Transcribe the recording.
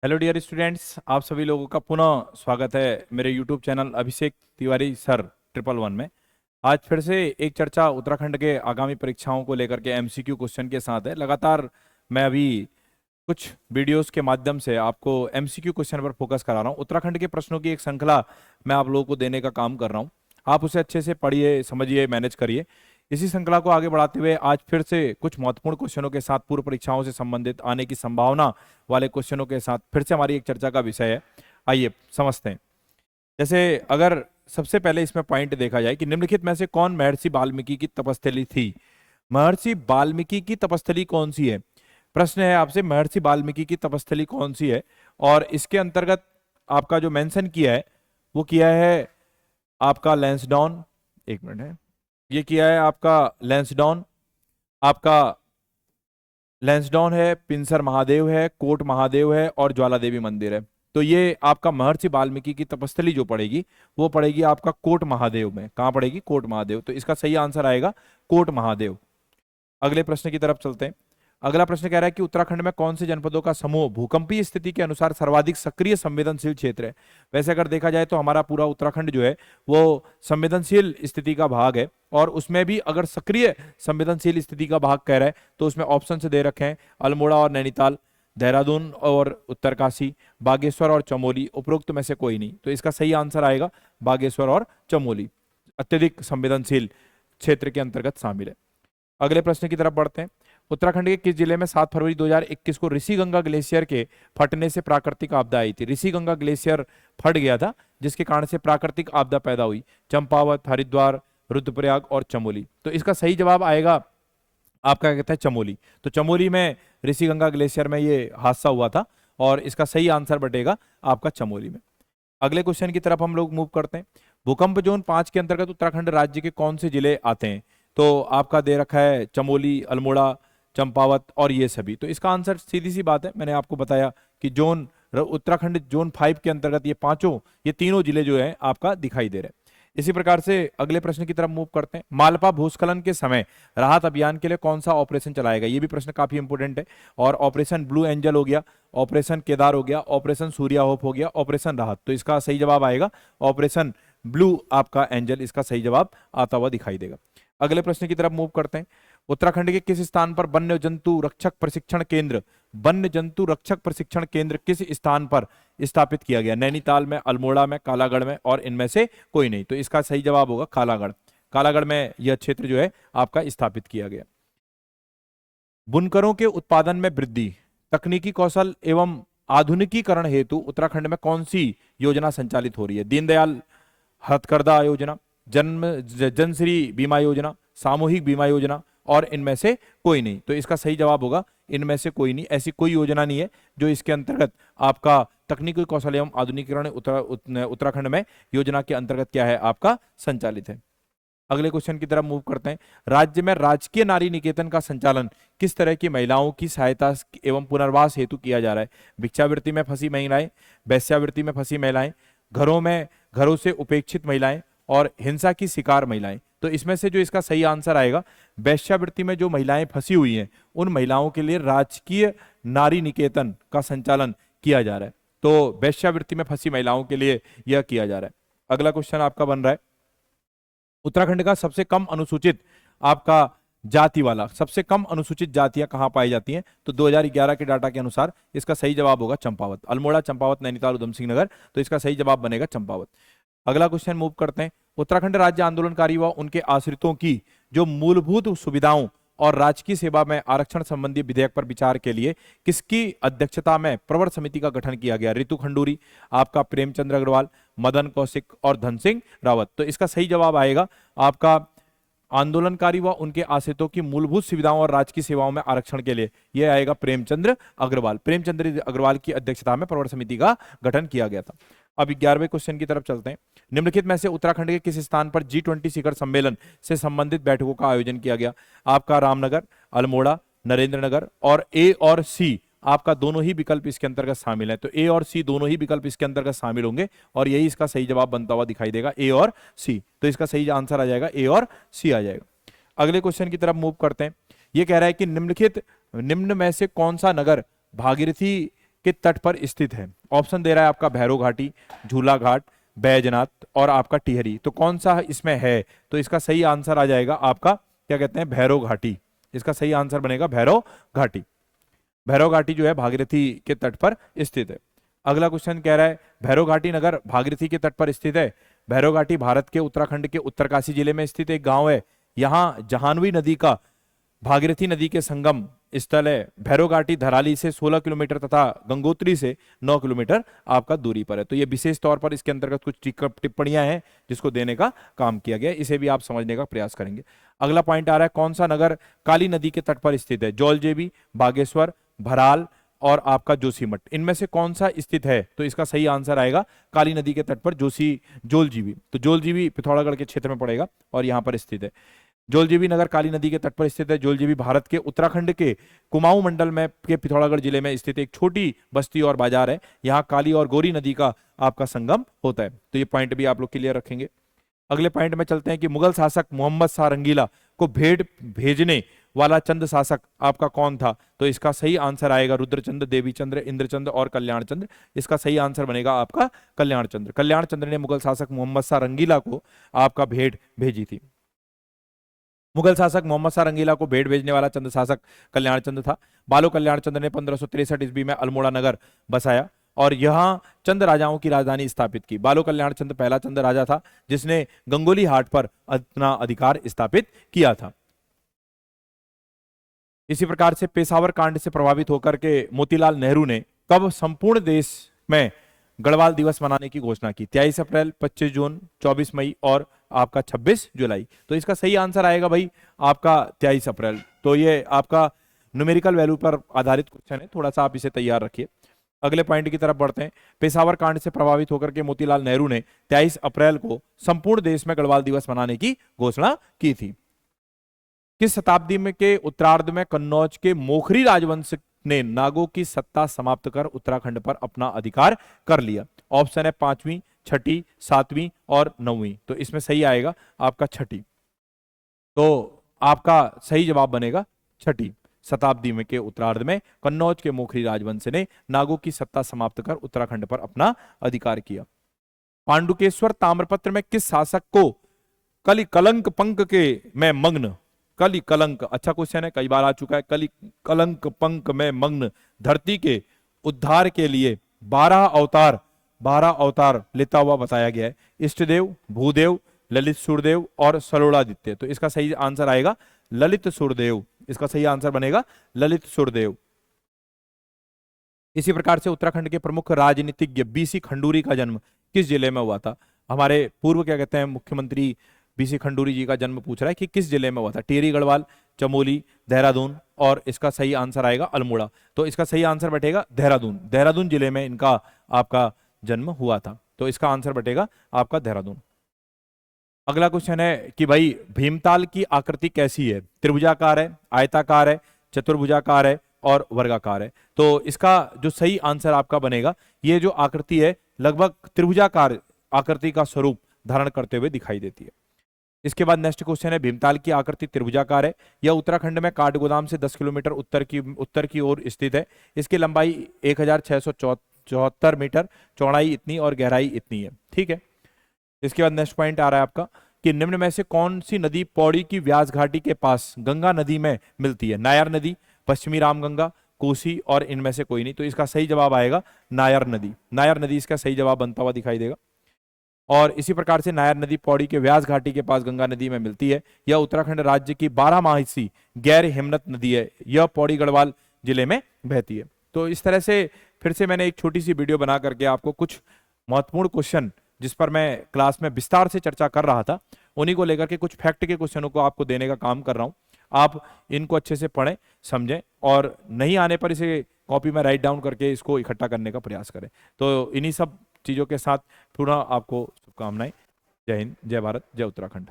Hello dear students, आप सभी लोगों का पुनः स्वागत है मेरे YouTube channel Abhishek Tiwari sir 111 में। आज फिर से एक चर्चा उत्तराखंड के आगामी परीक्षाओं को लेकर के एमसीक्यू क्वेश्चन के साथ है। लगातार मैं अभी कुछ वीडियोस के माध्यम से आपको एमसीक्यू क्वेश्चन पर फोकस करा रहा हूँ। उत्तराखंड के प्रश्नों की एक श्रृंखला मैं आप लोगों को देने का काम कर रहा हूँ। आप उसे अच्छे से पढ़िए, समझिए, मैनेज करिए। इसी श्रृंखला को आगे बढ़ाते हुए आज फिर से कुछ महत्वपूर्ण क्वेश्चनों के साथ पूर्व परीक्षाओं से संबंधित आने की संभावना वाले क्वेश्चनों के साथ फिर से हमारी एक चर्चा का विषय है। आइए समझते हैं। जैसे अगर सबसे पहले इसमें पॉइंट देखा जाए कि निम्नलिखित में से कौन महर्षि वाल्मीकि की तपस्थली थी। महर्षि वाल्मीकि की तपस्थली कौन सी है? प्रश्न है आपसे, महर्षि वाल्मीकि की तपस्थली कौन सी है? और इसके अंतर्गत आपका जो मेंशन किया है वो किया है आपका लैंसडाउन। एक मिनट है, ये किया है आपका लैंसडाउन, आपका लैंसडाउन है, पिंसर महादेव है, कोट महादेव है और ज्वाला देवी मंदिर है। तो ये आपका महर्षि वाल्मीकि की तपस्थली जो पड़ेगी वो पड़ेगी आपका कोट महादेव में। कहाँ पड़ेगी? कोट महादेव। तो इसका सही आंसर आएगा कोट महादेव। अगले प्रश्न की तरफ चलते हैं। अगला प्रश्न कह रहा है कि उत्तराखंड में कौन से जनपदों का समूह भूकंपीय स्थिति के अनुसार सर्वाधिक सक्रिय संवेदनशील क्षेत्र है? वैसे अगर देखा जाए तो हमारा पूरा उत्तराखंड जो है वो संवेदनशील स्थिति का भाग है, और उसमें भी अगर सक्रिय संवेदनशील स्थिति का भाग कह रहा है तो उसमें ऑप्शन से दे रखे हैं अल्मोड़ा और नैनीताल, देहरादून और उत्तरकाशी, बागेश्वर और चमोली। उपरोक्त में से कोई नहीं। तो इसका सही आंसर आएगा बागेश्वर और चमोली अत्यधिक संवेदनशील क्षेत्र के अंतर्गत शामिल है। अगले प्रश्न की तरफ बढ़ते हैं। उत्तराखंड के किस जिले में 7 फरवरी 2021 को ऋषिगंगा ग्लेशियर के फटने से प्राकृतिक आपदा आई थी? ऋषिगंगा ग्लेशियर फट गया था जिसके कारण से प्राकृतिक आपदा पैदा हुई। चंपावत, हरिद्वार, रुद्रप्रयाग और चमोली। तो इसका सही जवाब आएगा आपका, कहता है चमोली। तो चमोली में ऋषिगंगा ग्लेशियर में ये हादसा हुआ था और इसका सही आंसर बटेगा आपका चमोली में। अगले क्वेश्चन की तरफ हम लोग मूव करते हैं। भूकंप जोन 5 के अंतर्गत उत्तराखंड राज्य के कौन से जिले आते हैं? तो आपका दे रखा है चमोली, अल्मोड़ा, चंपावत और ये सभी। तो इसका आंसर सीधी सी बात है, मैंने आपको बताया कि उत्तराखंड जोन 5 के अंतर्गत ये तीनों जिले जो है आपका दिखाई दे रहे हैं। इसी प्रकार से अगले प्रश्न की तरफ मूव करते हैं। मालपा भूस्खलन के समय राहत अभियान के लिए कौन सा ऑपरेशन चलाया गया? ये भी प्रश्न काफी इंपोर्टेंट है। और ऑपरेशन ब्लू एंजल हो गया, ऑपरेशन केदार हो गया, ऑपरेशन सूर्या होप हो गया, ऑपरेशन राहत। तो इसका सही जवाब आएगा ऑपरेशन ब्लू आपका एंजल, इसका सही जवाब आता हुआ दिखाई देगा। अगले प्रश्न की तरफ मूव करते हैं। उत्तराखंड के किस स्थान पर वन्य जंतु रक्षक प्रशिक्षण केंद्र किस स्थान पर स्थापित किया गया? नैनीताल में, अल्मोड़ा में, कालागढ़ में और इनमें से कोई नहीं। तो इसका सही जवाब होगा कालागढ़। कालागढ़ में यह क्षेत्र जो है आपका स्थापित किया गया। बुनकरों के उत्पादन में वृद्धि, तकनीकी कौशल एवं आधुनिकीकरण हेतु उत्तराखंड में कौन सी योजना संचालित हो रही है? दीनदयाल हथकरघा योजना, जनश्री बीमा योजना, सामूहिक बीमा योजना और इनमें से कोई नहीं। तो इसका सही जवाब होगा इनमें से कोई नहीं। ऐसी कोई योजना नहीं है जो इसके अंतर्गत आपका तकनीकी कौशल एवं आधुनिकीकरण उत्तराखंड में योजना के अंतर्गत क्या है आपका संचालित है। अगले क्वेश्चन की तरफ मूव करते हैं। राज्य में राजकीय नारी निकेतन का संचालन किस तरह की महिलाओं की सहायता एवं पुनर्वास हेतु किया जा रहा है? भिक्षावृत्ति में फंसी महिलाएं, वैश्यावृत्ति में फंसी महिलाएं, घरों से उपेक्षित महिलाएं और हिंसा की शिकार महिलाएं। तो इसमें से जो इसका सही आंसर आएगा, वैश्यावृत्ति में जो महिलाएं फंसी हुई हैं उन महिलाओं के लिए राजकीय नारी निकेतन का संचालन किया जा रहा है। तो वैश्यावृत्ति में फंसी महिलाओं के लिए यह किया जा रहा है। अगला क्वेश्चन आपका बन रहा है, उत्तराखंड का सबसे कम अनुसूचित आपका जाति वाला, सबसे कम अनुसूचित जातियां कहां पाई जाती हैं? तो 2011 के डाटा के अनुसार इसका सही जवाब होगा चंपावत। अल्मोड़ा, चंपावत, नैनीताल, उधम सिंह नगर। तो इसका सही जवाब बनेगा चंपावत। अगला क्वेश्चन मूव करते हैं। उत्तराखंड राज्य आंदोलनकारी व उनके आश्रितों की जो मूलभूत सुविधाओं और राजकीय सेवा में आरक्षण संबंधी विधेयक पर विचार के लिए किसकी अध्यक्षता में प्रवर समिति का गठन किया गया? रितु खंडूरी, आपका प्रेमचंद्र अग्रवाल, मदन कौशिक और धन सिंह रावत। तो इसका सही जवाब आएगा आपका आंदोलनकारी व उनके आश्रितों की मूलभूत सुविधाओं और राजकीय सेवाओं में आरक्षण के लिए यह आएगा प्रेमचंद्र अग्रवाल। प्रेमचंद्र अग्रवाल की अध्यक्षता में प्रवर समिति का गठन किया गया था। अब 11वें क्वेश्चन की तरफ चलते हैं। निम्नलिखित में से उत्तराखंड के किस स्थान पर G20 शिखर सम्मेलन से संबंधित बैठकों का आयोजन किया गया? आपका रामनगर, अल्मोड़ा, नरेंद्रनगर और ए और सी आपका दोनों ही विकल्प इसके अंतर्गत शामिल है। तो ए और सी दोनों ही विकल्प इसके अंतर्गत शामिल होंगे और यही इसका सही जवाब बनता हुआ दिखाई देगा, ए और सी। तो इसका सही आंसर आ जाएगा ए और सी आ जाएगा। अगले क्वेश्चन की तरफ मूव करते हैं। यह कह रहा है कि निम्न में से कौन सा नगर भागीरथी के तट पर स्थित है? ऑप्शन दे रहा है आपका भैरव घाटी, झूला घाट, बैजनाथ और आपका टिहरी। तो कौन सा इसमें है? तो इसका सही आंसर आ जाएगा आपका क्या कहते हैं, भैरव घाटी। इसका सही आंसर बनेगा भैरव घाटी। भैरव घाटी जो है भागीरथी के तट पर स्थित है। अगला क्वेश्चन कह रहा है भैरव घाटी नगर भागीरथी के तट पर स्थित है। भैरव घाटी भारत के उत्तराखंड के उत्तरकाशी जिले में स्थित एक गांव है। यहाँ जहानवी नदी का भागीरथी नदी के संगम स्थल है। भैरव घाटी धराली से 16 किलोमीटर तथा गंगोत्री से 9 किलोमीटर आपका दूरी पर है। तो ये विशेष तौर पर इसके अंतर्गत कुछ टिप्पणियां हैं जिसको देने का काम किया गया, इसे भी आप समझने का प्रयास करेंगे। अगला पॉइंट आ रहा है कौन सा नगर काली नदी के तट पर स्थित है? जौलजेबी, बागेश्वर, भराल और आपका जोशीमठ, इनमें से कौन सा स्थित है? तो इसका सही आंसर आएगा काली नदी के तट पर जोलजीबी। तो जोलजीबी पिथौरागढ़ के क्षेत्र में पड़ेगा और यहां पर स्थित है। जोलजीबी नगर काली नदी के तट पर स्थित है। जोलजीबी भारत के उत्तराखंड के कुमाऊं मंडल में के पिथौरागढ़ जिले में स्थित एक छोटी बस्ती और बाजार है। यहाँ काली और गोरी नदी का आपका संगम होता है। तो ये पॉइंट भी आप लोग क्लियर रखेंगे। अगले पॉइंट में चलते हैं कि मुगल शासक मोहम्मद शाह रंगीला को भेंट भेजने वाला चंद शासक आपका कौन था? तो इसका सही आंसर आएगा रुद्रचंद्र, देवीचंद्र, इंद्रचंद्र और कल्याणचंद्र। इसका सही आंसर बनेगा आपका कल्याणचंद्र। कल्याणचंद्र ने मुगल शासक मोहम्मद शाह रंगीला को आपका भेंट भेजी थी। मुगल शासक मोहम्मद शाह रंगीला को भेंट भेजने वाला चंद शासक कल्याणचंद्र था। बालो कल्याणचंद्र ने 1563 ईस्वी में अल्मोड़ा नगर बसाया और यहां चंद राजाओं की राजधानी स्थापित की। बालो कल्याणचंद्र पहला चंद राजा था जिसने गंगोली हाट पर अपना अधिकार स्थापित किया था। इसी प्रकार से पेशावर कांड से प्रभावित होकर के मोतीलाल नेहरू ने कब संपूर्ण देश में गढ़वाल दिवस मनाने की घोषणा की? 23 अप्रैल, 25 जून, 24 मई और आपका 26 जुलाई। तो इसका सही आंसर आएगा भाई आपका 23 अप्रैल। तो ये आपका न्यूमेरिकल वैल्यू पर आधारित क्वेश्चन है, थोड़ा सा आप इसे तैयार रखिए। अगले पॉइंट की तरफ बढ़ते हैं। पेशावर कांड से प्रभावित होकर के मोतीलाल नेहरू ने 23 अप्रैल को संपूर्ण देश में गढ़वाल दिवस मनाने की घोषणा की थी। किस शताब्दी में के उत्तरार्ध में कन्नौज के मोखरी राजवंश ने नागों की सत्ता समाप्त कर उत्तराखंड पर अपना अधिकार कर लिया? ऑप्शन है 5वीं, 6ठी, 7वीं और 9वीं। तो इसमें सही आएगा आपका 6ठी। तो आपका सही जवाब बनेगा 6ठी शताब्दी में के उत्तरार्ध में कन्नौज के मोखरी राजवंश ने नागों की सत्ता समाप्त कर उत्तराखंड पर अपना अधिकार किया। पांडुकेश्वर ताम्रपत्र में किस शासक को कलि कलंक पंक के में मग्न, कलि कलंक, अच्छा क्वेश्चन है, कई बार आ चुका है, कलि कलंक पंक में मग्न धरती के उद्धार के लिए 12 अवतार लेता हुआ बताया गया है? इष्टदेव, भूदेव, ललित सूर्यदेव और सरोड़ादित्य। तो इसका सही आंसर आएगा ललित सूर्यदेव। इसका सही आंसर बनेगा ललित सूर्यदेव। इसी प्रकार से उत्तराखंड के प्रमुख राजनीतिज्ञ बीसी खंडूरी का जन्म किस जिले में हुआ था? हमारे पूर्व क्या कहते हैं मुख्यमंत्री बीसी खंडूरी जी का जन्म पूछ रहा है कि किस जिले में हुआ था? टिहरी, गढ़वाल, चमोली, देहरादून और इसका सही आंसर आएगा अल्मोड़ा। तो इसका सही आंसर बैठेगा देहरादून। देहरादून जिले में इनका आपका जन्म हुआ था। तो इसका आंसर बैठेगा आपका देहरादून। अगला क्वेश्चन है कि भाई भीमताल की आकृति कैसी है? त्रिभुजाकार है, आयताकार है, चतुर्भुजाकार है और वर्गाकार है। तो इसका जो सही आंसर आपका बनेगा, ये जो आकृति है लगभग त्रिभुजाकार आकृति का स्वरूप धारण करते हुए दिखाई देती है। इसके बाद नेक्स्ट क्वेश्चन है भीमताल की आकृति त्रिभुजाकार है। यह उत्तराखंड में काठगोदाम से 10 किलोमीटर उत्तर की ओर स्थित है। इसकी लंबाई 1674 मीटर, चौड़ाई इतनी और गहराई इतनी है। ठीक है। इसके बाद नेक्स्ट पॉइंट आ रहा है आपका कि निम्न में से कौन सी नदी पौड़ी की व्यास घाटी के पास गंगा नदी में मिलती है? नायर नदी, पश्चिमी रामगंगा, कोसी और इनमें से कोई नहीं। तो इसका सही जवाब आएगा नायर नदी। नायर नदी इसका सही जवाब बनता हुआ दिखाई देगा। और इसी प्रकार से नायर नदी पौड़ी के व्यास घाटी के पास गंगा नदी में मिलती है। यह उत्तराखंड राज्य की 12मासी गैर हिमनद नदी है। यह पौड़ी गढ़वाल जिले में बहती है। तो इस तरह से फिर से मैंने एक छोटी सी वीडियो बना करके आपको कुछ महत्वपूर्ण क्वेश्चन जिस पर मैं क्लास में विस्तार से चर्चा कर रहा था, उन्हीं को लेकर के कुछ फैक्ट के क्वेश्चनों को आपको देने का काम कर रहा हूं। आप इनको अच्छे से पढ़ें, समझें और नहीं आने पर इसे कॉपी में राइट डाउन करके इसको इकट्ठा करने का प्रयास करें। तो इन्हीं सब चीज़ों के साथ पुनः आपको शुभकामनाएं। जय हिंद, जय भारत, जय उत्तराखंड।